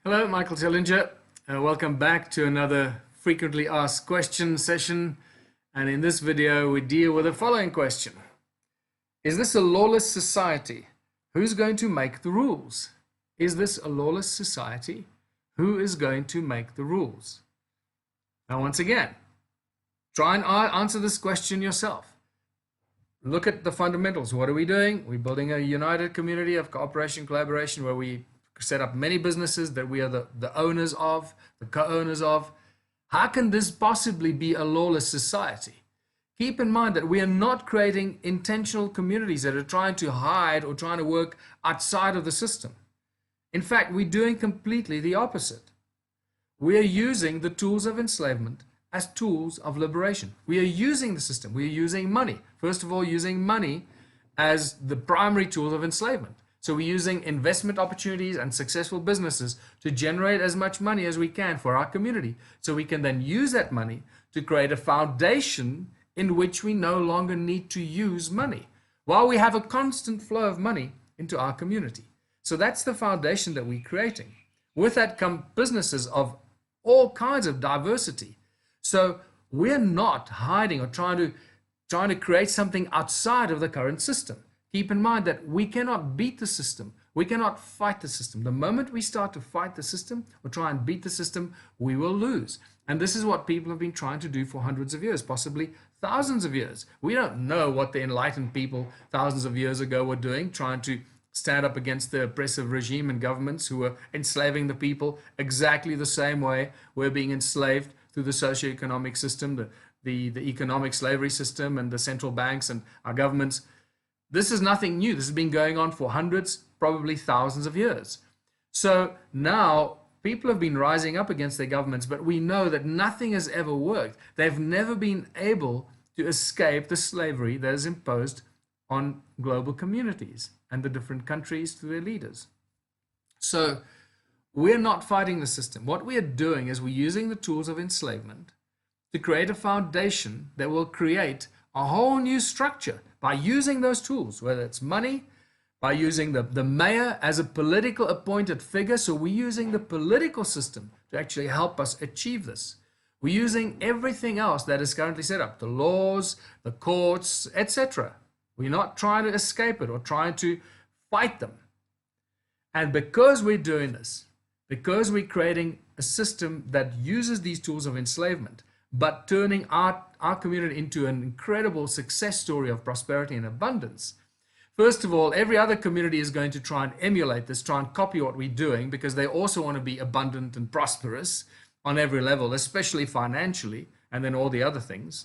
Hello, Michael Tellinger. Welcome back to another frequently asked questions session. And in this video, we deal with the following question. Is this a lawless society? Who's going to make the rules? Is this a lawless society? Who is going to make the rules? Now, once again, try and answer this question yourself. Look at the fundamentals. What are we doing? We're building a united community of cooperation, collaboration, where we set up many businesses that we are the owners of, the co-owners of. How can this possibly be a lawless society? Keep in mind that we are not creating intentional communities that are trying to hide or trying to work outside of the system. In fact, we're doing completely the opposite. We are using the tools of enslavement as tools of liberation. We are using the system. We are using money. First of all, using money as the primary tool of enslavement. So we're using investment opportunities and successful businesses to generate as much money as we can for our community. So we can then use that money to create a foundation in which we no longer need to use money, while we have a constant flow of money into our community. So that's the foundation that we're creating. With that come businesses of all kinds of diversity. So we're not hiding or trying to create something outside of the current system. Keep in mind that we cannot beat the system. We cannot fight the system. The moment we start to fight the system or try and beat the system, we will lose. And this is what people have been trying to do for hundreds of years, possibly thousands of years. We don't know what the enlightened people thousands of years ago were doing, trying to stand up against the oppressive regime and governments who were enslaving the people exactly the same way we're being enslaved through the socioeconomic system, the economic slavery system, and the central banks and our governments. This is nothing new. This has been going on for hundreds, probably thousands of years. So now people have been rising up against their governments, but we know that nothing has ever worked. They've never been able to escape the slavery that is imposed on global communities and the different countries to their leaders. So we're not fighting the system. What we are doing is we're using the tools of enslavement to create a foundation that will create a whole new structure by using those tools, whether it's money, by using the mayor as a political appointed figure. So we're using the political system to actually help us achieve this. We're using everything else that is currently set up, the laws, the courts, etc. We're not trying to escape it or trying to fight them. And because we're doing this, because we're creating a system that uses these tools of enslavement, but turning our community into an incredible success story of prosperity and abundance. First of all, every other community is going to try and emulate this, try and copy what we're doing, because they also want to be abundant and prosperous on every level, especially financially, and then all the other things.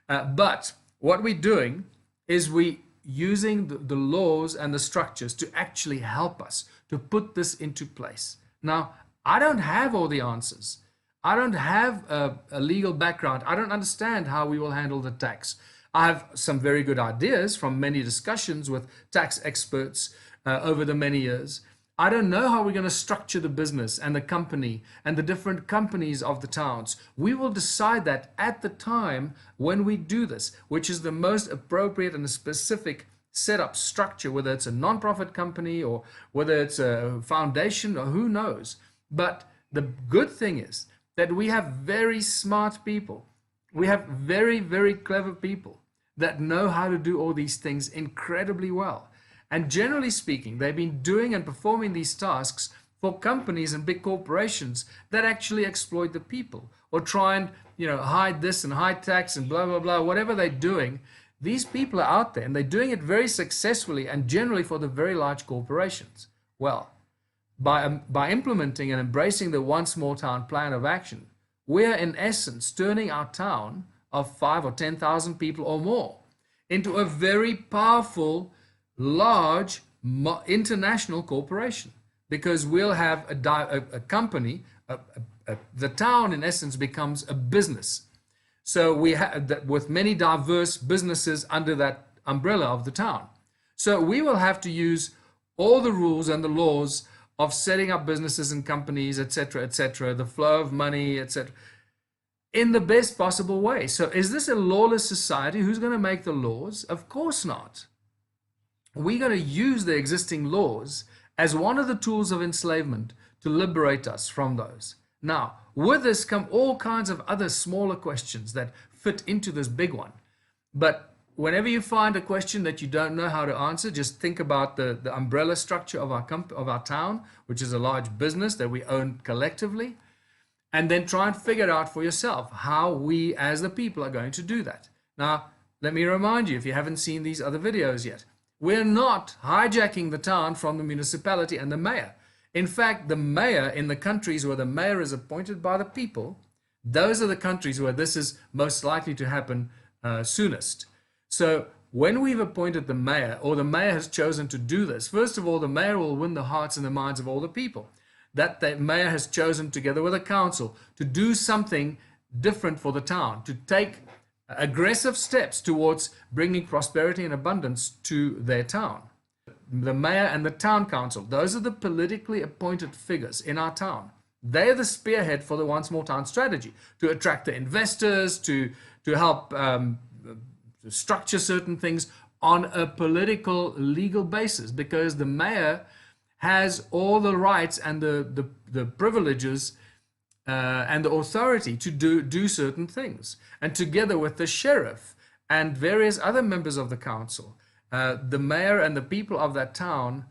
But what we're doing is we using the laws and the structures to actually help us to put this into place. Now, I don't have all the answers. I don't have a legal background. I don't understand how we will handle the tax. I have some very good ideas from many discussions with tax experts over the many years. I don't know how we're going to structure the business and the company and the different companies of the towns. We will decide that at the time when we do this, which is the most appropriate and specific setup structure, whether it's a non-profit company or whether it's a foundation or who knows. But the good thing is that we have very smart people. We have very, very clever people that know how to do all these things incredibly well. And generally speaking, they've been doing and performing these tasks for companies and big corporations that actually exploit the people or try and, hide this and hide tax and blah, blah, blah, whatever they're doing. These people are out there and they're doing it very successfully and generally for the very large corporations. Well, by implementing and embracing the One Small Town plan of action, we're in essence turning our town of 5,000 or 10,000 people or more into a very powerful, large international corporation, because we'll have a company, the town in essence becomes a business. So we have with many diverse businesses under that umbrella of the town. So we will have to use all the rules and the laws of setting up businesses and companies, etc., the flow of money, etc., in the best possible way. So is this a lawless society? Who's going to make the laws? Of course not. We're going to use the existing laws as one of the tools of enslavement to liberate us from those. Now, with this come all kinds of other smaller questions that fit into this big one. But whenever you find a question that you don't know how to answer, just think about the umbrella structure of our town, which is a large business that we own collectively, and then try and figure out for yourself how we as the people are going to do that. Now, let me remind you, if you haven't seen these other videos yet, we're not hijacking the town from the municipality and the mayor. In fact, the mayor in the countries where the mayor is appointed by the people, those are the countries where this is most likely to happen soonest. So when we've appointed the mayor, or the mayor has chosen to do this, first of all, the mayor will win the hearts and the minds of all the people. That the mayor has chosen, together with a council, to do something different for the town, to take aggressive steps towards bringing prosperity and abundance to their town. The mayor and the town council, those are the politically appointed figures in our town. They are the spearhead for the One Small Town strategy, to attract the investors, to help structure certain things on a political, legal basis, because the mayor has all the rights and the privileges and the authority to do certain things. And together with the sheriff and various other members of the council, the mayor and the people of that town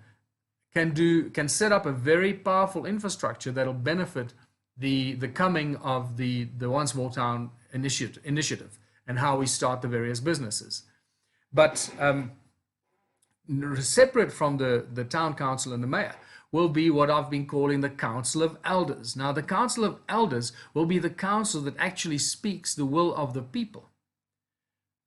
can set up a very powerful infrastructure that will benefit the coming of the One Small Town initiative and how we start the various businesses. But separate from the town council and the mayor will be what I've been calling the Council of Elders. Now, the Council of Elders will be the council that actually speaks the will of the people.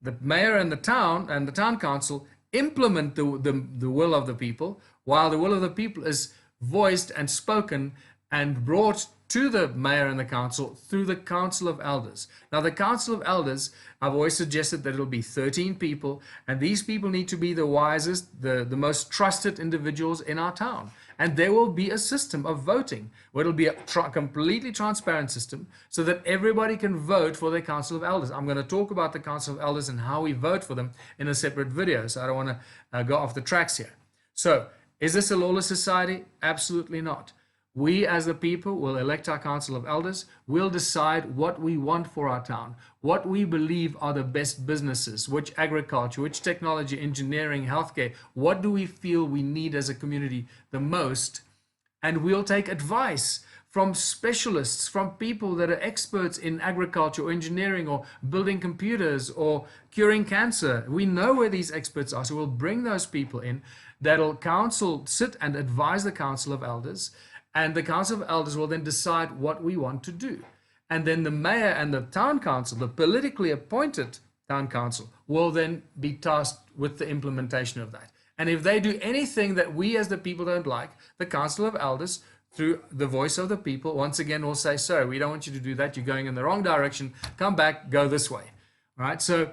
The mayor and the town council implement the will of the people, while the will of the people is voiced and spoken and brought to the mayor and the council through the Council of Elders. Now, the Council of Elders, I've always suggested that it'll be 13 people, and these people need to be the wisest, the most trusted individuals in our town. And there will be a system of voting, where it'll be a completely transparent system, so that everybody can vote for the Council of Elders. I'm going to talk about the Council of Elders and how we vote for them in a separate video, so I don't want to go off the tracks here. So, is this a lawless society? Absolutely not. We as the people will elect our Council of Elders. We'll decide what we want for our town, what we believe are the best businesses, which agriculture, which technology, engineering, healthcare, what do we feel we need as a community the most. And we'll take advice from specialists, from people that are experts in agriculture or engineering or building computers or curing cancer. We know where these experts are, so we'll bring those people in that'll sit and advise the Council of Elders. And the Council of Elders will then decide what we want to do. And then the mayor and the town council, the politically appointed town council, will then be tasked with the implementation of that. And if they do anything that we as the people don't like, the Council of Elders, through the voice of the people, once again will say, sorry, we don't want you to do that. You're going in the wrong direction. Come back, go this way. All right. So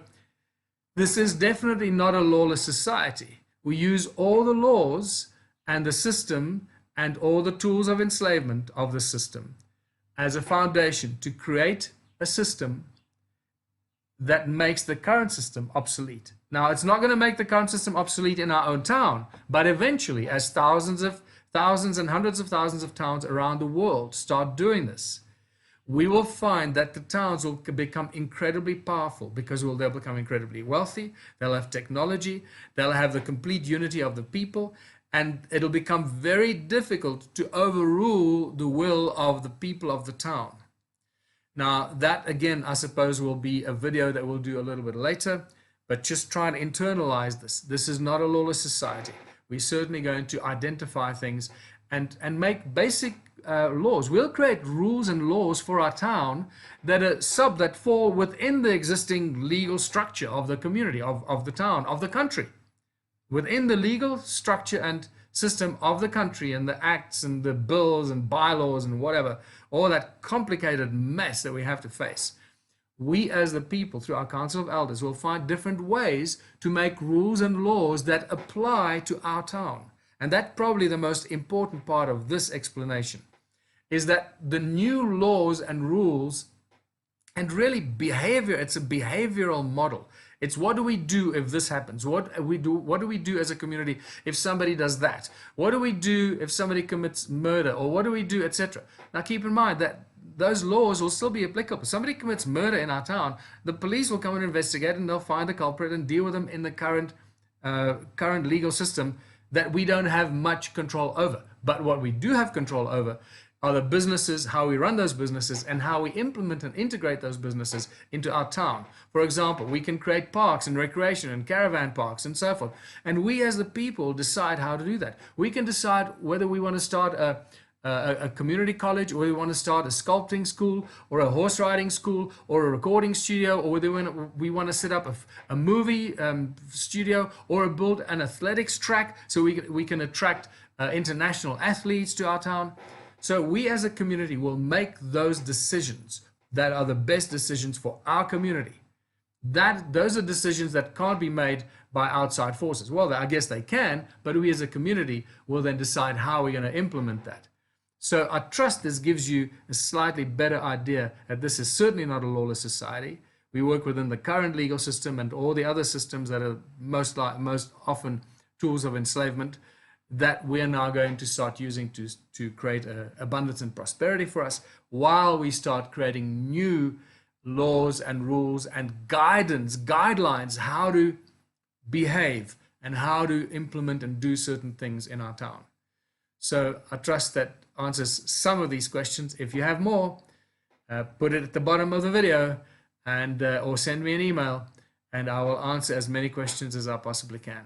this is definitely not a lawless society. We use all the laws and the system and all the tools of enslavement of the system as a foundation to create a system that makes the current system obsolete. Now, it's not going to make the current system obsolete in our own town, but eventually, as thousands and hundreds of thousands of towns around the world start doing this, we will find that the towns will become incredibly powerful, because they'll become incredibly wealthy, they'll have technology, they'll have the complete unity of the people, and it'll become very difficult to overrule the will of the people of the town. Now, that again, I suppose, will be a video that we'll do a little bit later, but just try and internalize this. This is not a lawless society. We're certainly going to identify things and make basic laws. We'll create rules and laws for our town that fall within the existing legal structure of the community, of the town, of the country. Within the legal structure and system of the country, and the acts and the bills and bylaws and whatever, all that complicated mess that we have to face, we as the people, through our Council of Elders, will find different ways to make rules and laws that apply to our town. And that's probably the most important part of this explanation, is that the new laws and rules and really behavior, it's a behavioral model. It's what do we do if this happens? What do we do as a community if somebody does that? What do we do if somebody commits murder? Or what do we do, etc.? Now keep in mind that those laws will still be applicable. If somebody commits murder in our town, the police will come and investigate, and they'll find the culprit and deal with them in the current legal system that we don't have much control over. But what we do have control over are the businesses, how we run those businesses, and how we implement and integrate those businesses into our town. For example, we can create parks and recreation and caravan parks and so forth. And we as the people decide how to do that. We can decide whether we want to start a community college, or we want to start a sculpting school, or a horse riding school, or a recording studio, or whether we want to set up a movie studio, or build an athletics track so we can attract international athletes to our town. So we as a community will make those decisions that are the best decisions for our community. Those are decisions that can't be made by outside forces. Well, I guess they can, but we as a community will then decide how we're going to implement that. So I trust this gives you a slightly better idea that this is certainly not a lawless society. We work within the current legal system and all the other systems that are most often tools of enslavement that we're now going to start using to create abundance and prosperity for us, while we start creating new laws and rules and guidelines, how to behave and how to implement and do certain things in our town. So I trust that answers some of these questions. If you have more, put it at the bottom of the video and or send me an email, and I will answer as many questions as I possibly can.